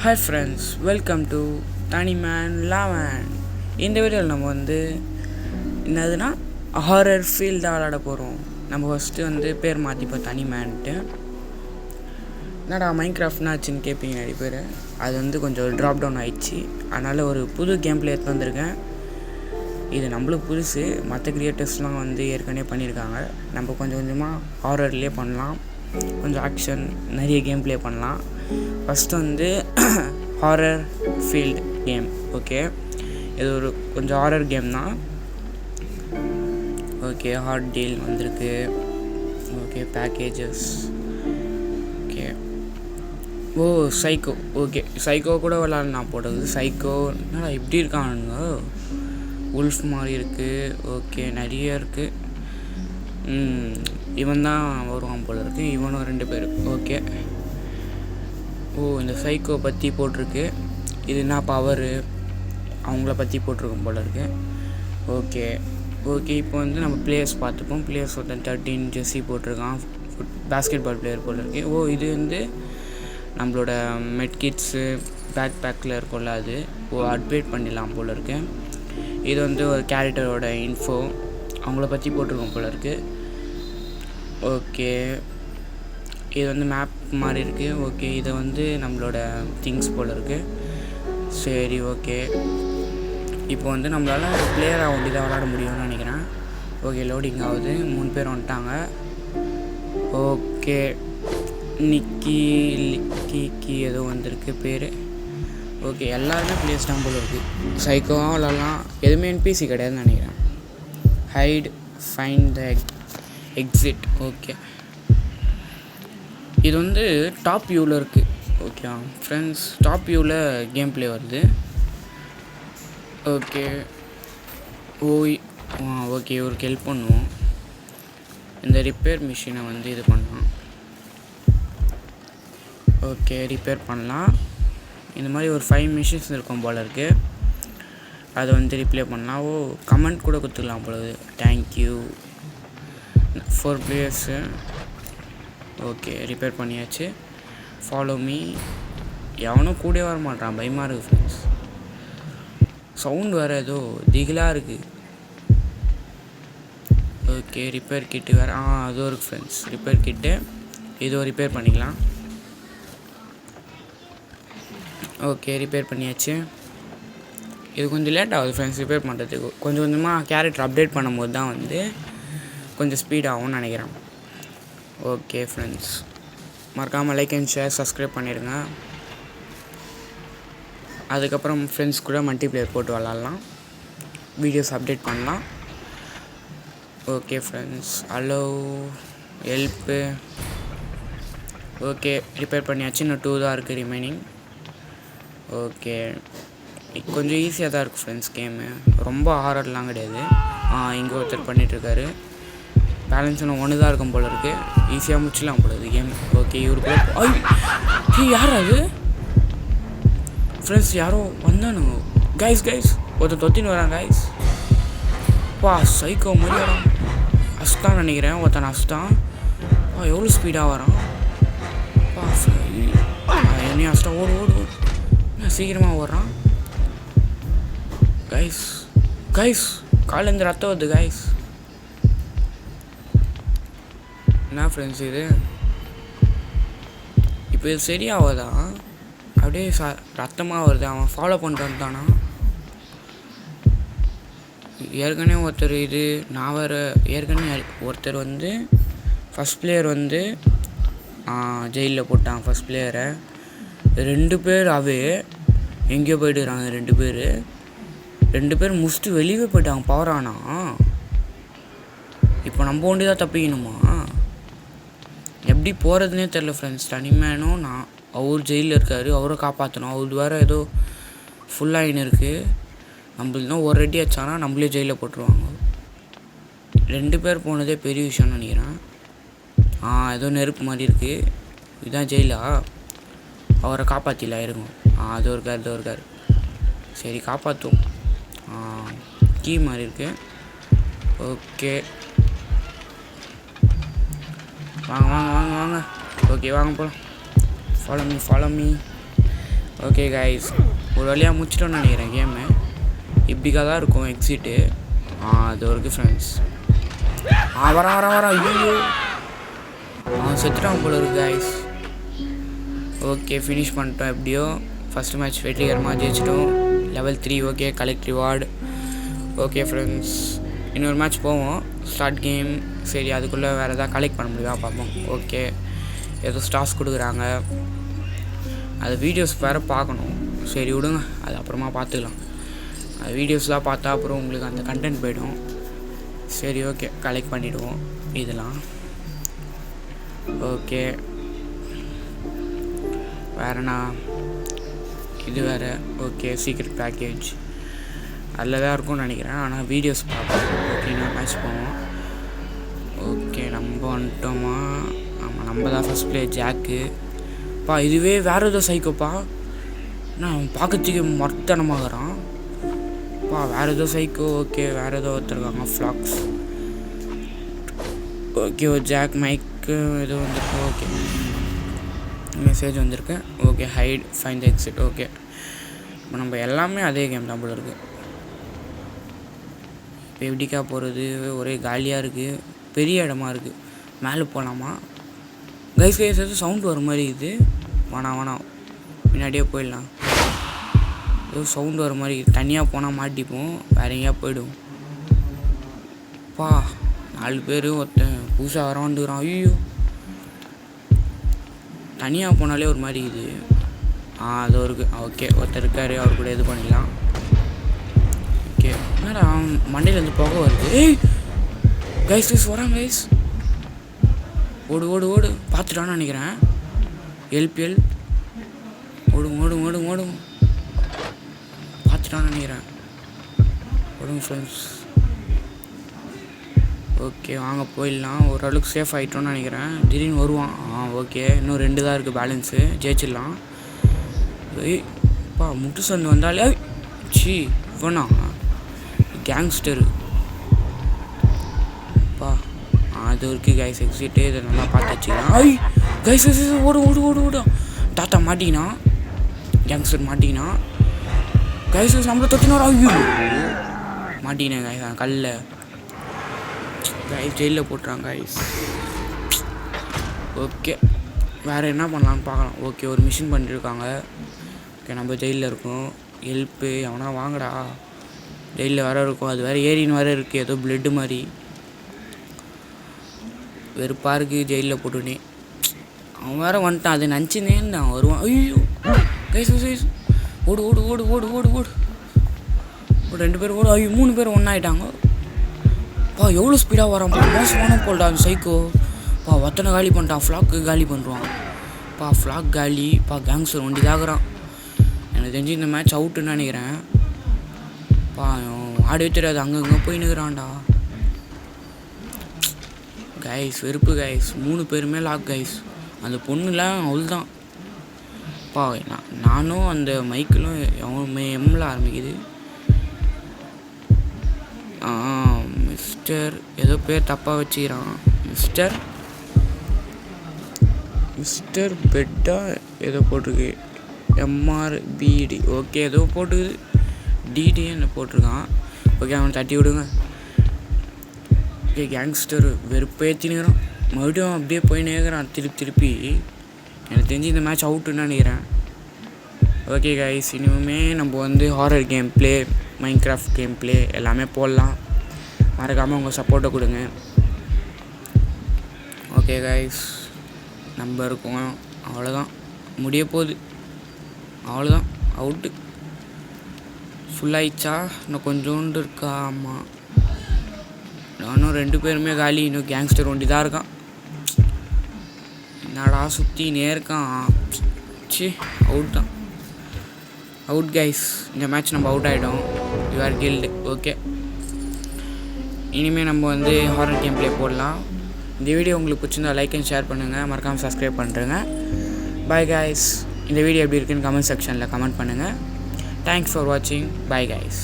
Hi friends, welcome to தனிமேன் லாவன். இந்த வீடியோவில் நம்ம என்னதுன்னா ஹாரர் ஃபீல் தான் விளாட போகிறோம். நம்ம ஃபஸ்ட்டு பேர் மாற்றிப்போம் தனிமேன்ட்டு. என்னடா மைன்கிராஃப்ட்னா ஆச்சுன்னு கேட்பீங்க நிறைய பேர். அது கொஞ்சம் ட்ராப் டவுன் ஆகிடுச்சு, அதனால் ஒரு புது கேம் பிளே எடுத்து வந்திருக்கேன். இது நம்மளுக்கு புதுசு, மற்ற க்ரியேட்டர்ஸ்லாம் ஏற்கனவே பண்ணியிருக்காங்க. நம்ம கொஞ்சம் கொஞ்சமாக ஹாரர்லேயே பண்ணலாம், கொஞ்சம் ஆக்ஷன் நிறைய கேம் பிளே பண்ணலாம். First horror field game. Okay, இது ஒரு கொஞ்சம் ஹாரர் கேம் தான். ஓகே, ஹார்ட் டீல் வந்திருக்கு. Okay, packages. ஓகே, ஓ சைக்கோ. ஓகே, சைக்கோ கூட விளாட்லாம் போடுறது. சைக்கோ என்னடா இப்படி இருக்கானுங்க, உல்ஃப் மாதிரி இருக்குது. ஓகே, நிறைய இருக்குது. இவன் தான் வருவான் போல இருக்குது, இவனும் 2 பேர். ஓகே, ஓ இந்த சைக்கோ பற்றி போட்டிருக்கு. இது என்ன பவரு அவங்கள பற்றி போட்டிருக்கும் போல இருக்குது. ஓகே ஓகே, இப்போ நம்ம பிளேயர்ஸ் பார்த்துப்போம். பிளேயர்ஸ் 13 ஜெர்சி போட்டிருக்கான், பேஸ்கெட் பால் பிளேயர் போல இருக்குது. ஓ இது நம்மளோட மெட்கிட்ஸு பேக் பேக்கில் இருக்கும்ல, அது அப்டேட் பண்ணிடலாம் போல இருக்குது. இது ஒரு கேரக்டரோட இன்ஃபோ அவங்கள பற்றி போட்டிருக்கோம் போல இருக்குது. ஓகே, இது மேப் மாதிரி இருக்குது. ஓகே, இதை நம்மளோட திங்ஸ் போல் இருக்குது. சரி, ஓகே, இப்போ நம்மளால் பிளேயராக ஒண்டி தான் விளாட முடியும்னு நினைக்கிறேன். ஓகே, லோடிங் ஆகுது. 3 பேர் வந்துட்டாங்க. ஓகே, நிக்கி ஏதோ வந்திருக்கு பேர். ஓகே, எல்லாருமே பிளேயர்ஸ் தான் போல் இருக்குது. சைக்கோவாக விளாட்லாம். எதுவுமே என்பிசி கிடையாதுன்னு நினைக்கிறேன். Hide, find the exit. Okay, இது டாப் வியூவில் இருக்குது. ஓகே ஃப்ரெண்ட்ஸ், டாப் வியூவில் கேம் பிளே வருது. ஓகே ஓகே, இவருக்கு ஹெல்ப் பண்ணுவோம். இந்த ரிப்பேர் மிஷினை இது பண்ணலாம். ஓகே, ரிப்பேர் பண்ணலாம். இந்த மாதிரி ஒரு 5 மிஷின்ஸ் இருக்கும் போல் இருக்குது. அதை ரிப்ளே பண்ணலாம். கமெண்ட் கூட கொடுத்துக்கலாம் போல. Thank you 4 players. ஓகே, ரிப்பேர் பண்ணியாச்சு. Follow me. எவனும் கூட வர மாட்டான், பயமாக இருக்குது ஃப்ரெண்ட்ஸ். சவுண்ட் வேறு ஏதோ திகிலாக இருக்குது. ஓகே, ரிப்பேர் கிட்டு வேறு அதுவும் இருக்குது ஃப்ரெண்ட்ஸ். ரிப்பேர் கிட்டு இதுவும் ரிப்பேர் பண்ணிக்கலாம். ஓகே, ரிப்பேர் பண்ணியாச்சு. இது கொஞ்சம் லேட் ஆகுது ஃப்ரெண்ட்ஸ் ரிப்பேர் பண்ணுறதுக்கு. கொஞ்சம் கொஞ்சமாக கேரக்டர் அப்டேட் பண்ணும்போது தான் கொஞ்சம் ஸ்பீட் ஆகும்னு நினைக்கிறேன். ஓகே ஃப்ரெண்ட்ஸ், மறக்காமல் லைக் அண்ட் ஷேர் சப்ஸ்கிரைப் பண்ணிடுங்க. அதுக்கப்புறம் ஃப்ரெண்ட்ஸ் கூட மல்டிப்ளேயர் போட்டு விளாட்லாம், வீடியோஸ் அப்டேட் பண்ணலாம். Okay friends, hello help. Okay, repair பண்ணியாச்சு. இன்னும் 2 தான் இருக்குது ரிமைனிங். ஓகே, கொஞ்சம் ஈஸியாக தான் இருக்குது ஃப்ரெண்ட்ஸ் கேமு, ரொம்ப ஹாரர்லாம் கிடையாது. இங்கே ஒருத்தர் பண்ணிகிட்ருக்காரு. பேலன்ஸ் இன்னும் 1 தான் இருக்கும் போல இருக்குது. ஈஸியாக முடிச்சிடலாம் போல இது கேம். ஓகே, இவருக்கு யார் அது ஃப்ரெண்ட்ஸ்? யாரோ வந்தானுங்க கைஸ். ஒருத்தர் தொத்தின்னு வரான் கைஸ். சைக்கோ மாதிரி வரான். அஸ்தான் நினைக்கிறேன், ஒருத்தன் அஸ்தான். எவ்வளோ ஸ்பீடாக வரான். என்னையும் அஸ்டா ஓடு சீக்கிரமாக ஓடுறான். கைஸ் காலேருந்து ரத்தம் வருது கைஸ். என்ன ஃப்ரெண்ட்ஸ் இது? இப்போ இது சரியாவதா? அப்படியே ரத்தமாக வருது. அவன் ஃபாலோ பண்ணிட்டு வந்துட்டானா? ஏற்கனவே ஒருத்தர் நான் வேறு ஏற்கனவே ஒருத்தர் ஃபஸ்ட் பிளேயர் ஜெயிலில் போட்டான் ஃபஸ்ட் பிளேயரை. 2 பேர் எங்கேயோ போய்ட்டுறாங்க. 2 பேர் முடிச்சுட்டு வெளியே போயிட்டாங்க. பவரானா இப்போ நம்ம ஒண்டி தான் தப்பிக்கணுமா? எப்படி போகிறதுனே தெரில ஃப்ரெண்ட்ஸ். தனிமேனும் நான் அவர் ஜெயிலில் இருக்கார், அவரை காப்பாற்றணும். அவரு வேறு ஏதோ ஃபுல்லாகின்னு இருக்குது. நம்மளுக்கு தான் ஒரு ரெடி ஆச்சானா நம்மளே ஜெயிலில் போட்டுருவாங்க. 2 பேர் போனதே பெரிய விஷயம்னு நினைக்கிறேன். ஏதோ நெருப்பு மாதிரி இருக்குது. இதுதான் ஜெயிலா? அவரை காப்பாற்றிலாம் இருக்கும். அதோ இருக்கார். சரி, காப்பாற்றும். கீ மாதிரி இருக்குது. ஓகே, வாங்க. ஓகே, வாங்க போகலாம். Follow me. ஓகே கைஸ், ஒரு வழியாக முடிச்சிட்டோன்னு நினைக்கிறேன் கேமு. இப்படிக்காக தான் இருக்கும் எக்ஸிட்டு. அது வரைக்கும் ஃப்ரெண்ட்ஸ். வரான் ஐயோ செத்துட்டான் போல இருக்கு கைஸ். ஓகே ஃபினிஷ் பண்ணிட்டோம். எப்படியோ ஃபஸ்ட்டு மேட்ச் வெற்றிகரமாக ஜெயிச்சிட்டோம். level 3. Okay collect reward. Okay friends, இன்னொரு மேட்ச் போவோம். Start game. சரி, அதுக்குள்ளே வேறு எதாவது கலெக்ட் பண்ண முடியுமா பார்ப்போம். ஓகே, ஏதோ ஸ்டார்ஸ் கொடுக்குறாங்க. அது வீடியோஸ் வேறு பார்க்கணும். சரி விடுங்க, அது அப்புறமா பார்த்துக்கலாம். அது வீடியோஸ்லாம் பார்த்தா அப்புறம் உங்களுக்கு அந்த கண்டென்ட் போய்டும். சரி ஓகே, கலெக்ட் பண்ணிவிடுவோம் இதெல்லாம். ஓகே, வேறண்ணா இது வேறு. ஓகே, சீக்ரெட் பேக்கேஜ் அதில் தான் இருக்கும்னு நினைக்கிறேன். ஆனால் வீடியோஸ் பார்ப்போம். ஓகே, நான் மேட்ச் போவோம். ஓகே, நம்ம வந்துட்டோமா? ஆமாம், நம்ம தான் ஃபஸ்ட் பிளே ஜாக்கு. இதுவே வேறு ஏதோ சைக்கோப்பா. நான் பார்க்கறதுக்கு மொத்தனமாகறான். வேறு ஏதோ சைக்கோ. ஓகே, வேறு ஏதோ ஒருத்தருக்காங்க ஃப்ளாக்ஸ். ஓகே, ஒரு ஜாக் மைக்கு ஏதோ வந்துருக்கு. ஓகே, மெசேஜ் வந்திருக்கு. Okay, hide find the exit. Okay, இப்போ நம்ம எல்லாமே அதே கேம் தான் போல இருக்குது. இப்போ எப்படிக்கா போகிறது? ஒரே காலியாக இருக்குது. பெரிய இடமா இருக்குது. மேலே போகலாமா? கைஸ் ஏதோ சவுண்ட் வர மாதிரி இது. வேணாம் முன்னாடியே போயிடலாம். ஏதோ சவுண்டு வர மாதிரி. தனியாக போனால் மாட்டிப்போம். வேறு எங்கேயா போய்டும். 4 பேர் ஒருத்தன் புதுசாக வரவாண்டுக்கிறான். ஐயோ, தனியாக போனாலே ஒரு மாதிரி இது. அது இருக்குது. ஓகே, ஒருத்தர் இருக்கார், அவர் கூட இது பண்ணிடலாம். ஓகே, என்னடா மண்டையிலேருந்து புகை வருது. ஏய் கைஸ் வராங்க கைஸ். ஓடு பார்த்துட்டான்னு நினைக்கிறேன். எல்பிஎல் ஓடும் பார்த்துட்டான்னு நினைக்கிறேன். ஓடுங்க ஃப்ரெண்ட்ஸ். ஓகே, வாங்க போயிடலாம். ஓரளவுக்கு சேஃப் ஆகிட்டோன்னு நினைக்கிறேன். திடீர்னு வருவான். ஓகே, இன்னும் 2 தான் இருக்குது பேலன்ஸு. ஜெயிச்சிடலாம். முட்டு சந்து வந்தாலே இவனா கேங்ஸ்டரு. அது இருக்குது கைஸ் எக்ஸிட்டு. இதை நல்லா பார்த்து வச்சுக்கலாம். கைஸ் ஓடு. தாத்தா மாட்டிக்கினா. கேங்ஸ்டர் மாட்டிக்கினா. கைஸ் நம்மளை தொட்டினா. ஐயோ மாட்டிக்கினேன் கைஸ். கல்ல கைஸ் ஜெயிலில் போட்டுறாங்க கைஸ். ஓகே, வேறு என்ன பண்ணலான்னு பார்க்கலாம். ஓகே, ஒரு மிஷின் பண்ணிட்டுருக்காங்க. ஓகே, நம்ம ஜெயிலில் இருக்கோம். ஹெல்ப்பு எவனா வாங்கடா. ஜெயிலில் வேறு இருக்கும். அது வேறு ஏரின்னு வேறு இருக்குது. ஏதோ பிளட்டு மாதிரி வெறுப்பாக இருக்குது. ஜெயிலில் போட்டுனே அவன் வேறு வந்துட்டான். அது நினச்சினேன்னு அவன் வருவான். ஐயோ கைஸ் ஓடு. 2 பேர் ஓடு. ஐயோ 3 பேர் ஒன்றாயிட்டாங்க. எவ்வளோ ஸ்பீடாக வரான். மோசமான போல்டா அந்த சைக்கோ. ஒத்தனை காலி பண்ணிட்டான். ஃப்ளாக்கு காலி பண்ணுறான். ஃப்ளாக் காலி. கேங்ஸ்டர் ஒண்டி தாக்குறான். எனக்கு தெரிஞ்சு இந்த மேட்ச் அவுட்டுன்னு நினைக்கிறேன். ஆடவே தெரியாது. அங்கங்கே போய் நிற்கிறான்டா கைஸ். வெறுப்பு கைஸ். 3 பேருமே லாக் கைஸ். அந்த பொண்ணுலாம் அவள்தான். நானும் அந்த மைக்கிலும் எம்மில் ஆரம்பிக்குது. மிஸ்டர் ஏதோ பேர் தப்பாக வச்சுக்கிறான். மிஸ்டர் பெட்டா ஏதோ போட்டிருக்கு. MRBD. ஓகே, ஏதோ போட்டுக்குது. டிடின்னு போட்டிருக்கான். ஓகே, அவனை தட்டி விடுங்க. ஓகே, கேங்ஸ்டர் வெறுப்பேற்றினுக்கிறான். மறுபடியும் அப்படியே போய் நேர்கிறான் திருப்பி. எனக்கு தெரிஞ்சு இந்த மேட்ச் அவுட்டுன்னு நினைக்கிறேன். ஓகே கைஸ், இனிமே நம்ம horror game play, Minecraft game play எல்லாமே போடலாம். மறக்காமல் உங்கள் சப்போர்ட்டை கொடுங்க. ஓகே கைஸ், நம்ம இருக்கோம். அவ்வளோதான், முடிய போகுது. அவ்வளோதான், அவுட்டு. ஃபுல்லாகிடுச்சா? இன்னும் கொஞ்சோண்டு இருக்கா? ஆமாம், நானும் 2 பேருமே காலி. இன்னும் கேங்ஸ்டர் ஒண்டி தான் இருக்கான். என்னடா சுற்றினே இருக்கான். அவுட் தான். Out guys. இந்த மேட்ச் நம்ம அவுட் ஆகிடும். You are killed. ஓகே, இனிமேல் நம்ம ஹாரர் கேம் ப்ளே போடலாம். இந்த வீடியோ உங்களுக்கு பிடிச்சிருந்தா லைக் அண்ட் ஷேர் பண்ணுங்கள். மறக்காமல் சப்ஸ்கிரைப் பண்ணுறேங்க. Bye guys. இந்த வீடியோ எப்படி இருக்குன்னு கமெண்ட் செக்ஷனில் கமெண்ட் பண்ணுங்கள். தேங்க்ஸ் ஃபார் வாட்சிங். Bye guys.